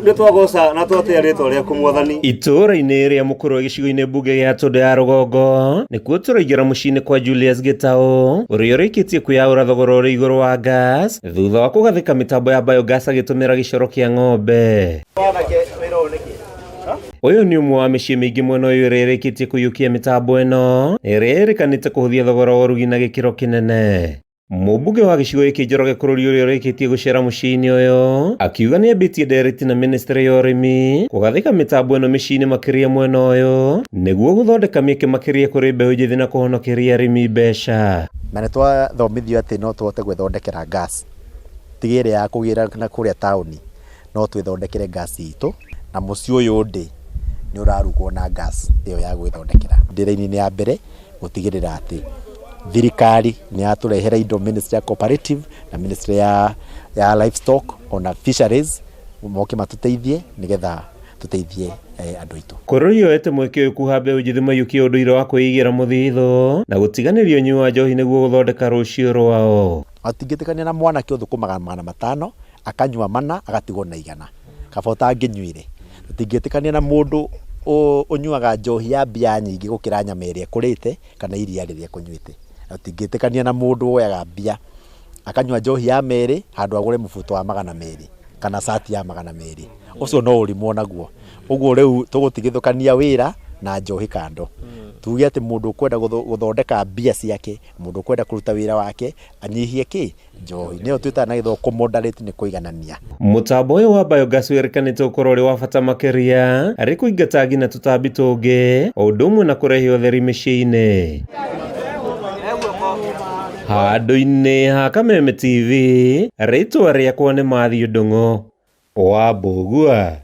Nĩ twagoca na twatĩa rĩtwa rĩaku Mwathani. Itũũra-inĩ rĩa Mũkũrwe gĩcigo-inĩ mbunge gĩa Tũndũ ya Rũgongo nĩkuo tũraingĩra mũciĩ-inĩ kwa Julius Gĩtaũ ũrĩa ũrĩkĩtie kwĩyaũra thogora ũrĩ igũrũ wa gas thutha wa kũgathĩka mĩtambo ya biogas agĩtũmĩra gĩcoro kĩa ng'ombe. Ũyũ nĩ ũmwe wa mĩciĩ mĩingĩ mwena ũyũ ĩrĩa ĩrĩkĩtie kũiyũkia mĩtambo ĩno ĩrĩa ĩrĩkanĩte kũhũthia thogora wa ũrugi na gĩkĩro kĩnene. Mũmbunge wa gĩcigo gĩkĩ Njoroge Kũrũri ũrĩa ũrĩkĩtie gũcera mũciĩ-inĩ ũyũ akiuga nĩ ambĩtie ndereti na ministry ya ũrĩmi kũgathĩka mĩtambo ĩno mĩciĩ-inĩ makĩria mwena ũyũ nĩguo gũthondeka mĩeke makĩria kũrĩ mbeũ njĩthĩ na kũhonokeria arĩmi mbeca. Na nĩ twathomithio atĩ no tũhote gwĩthondekera gas tigĩrĩ ya kũgĩra na kũrĩa taũni no twĩthondekere gas itũ na mũciĩ ũyũ ndĩ nĩ ũrarugwo na gas ĩyo ya gwĩthondekera. Ndĩra-inĩ ya mbere gũtigĩrĩra atĩ thirikari nĩ yatũrehera indo ministry ya cooperative na ministry ya livestock ona fisheries moke matũteithie nĩgetha tũteithie andũ aitũ. Kũrũri yoete mweke ũyũ kuha mbeũ njĩthĩ maiyũkie ũndũire wa kwĩigĩra mũthithũ na gũtiganĩria ũnyui wa njohi nĩguo gũthondeka rũciũ rwao. Atingĩtĩkania na mwanake ũthũkũmaga 500 akanyua 4 agatigwo na 100 kaba ũtangĩnyuire. Tũtingĩtĩkania na mũndũ ũnyuaga njohi ya mbia nyingĩ gũkĩra nyama ĩrĩa kũrĩte kana iria rĩrĩa kũnyuĩte. Tũtingĩtĩkania na mũndũ woyaga mbia akanyua njohi ya merĩ handũ agũre mũbuto wa 200 kana sati ya 200. Ũcio no ũrimwo naguo. Ũguo rĩu tũgũtigithũkania wĩra na njohi kando. Tuge atĩ mũndũ ũkwenda gũthondeka mbia ciake, mũndũ ũkwenda kũruta wĩra wake anyihie kĩ njohi. Nĩyo twĩtaga na gĩthũngũ kũmoderate nĩ kũiganania. Mũtambo ũyũ wa biogas wĩrĩkanĩte gũkorwo ũrĩ wa bata makĩria arĩ kũingata nginya tũtambi tũngĩ o ũndũ ũmwe na kũrehe ũtheri mĩciĩ-inĩ. Handũ-inĩ ha Kameme TV, rĩtwa rĩakwa nĩ Mathiũ Ndung'u wa Mbũgua.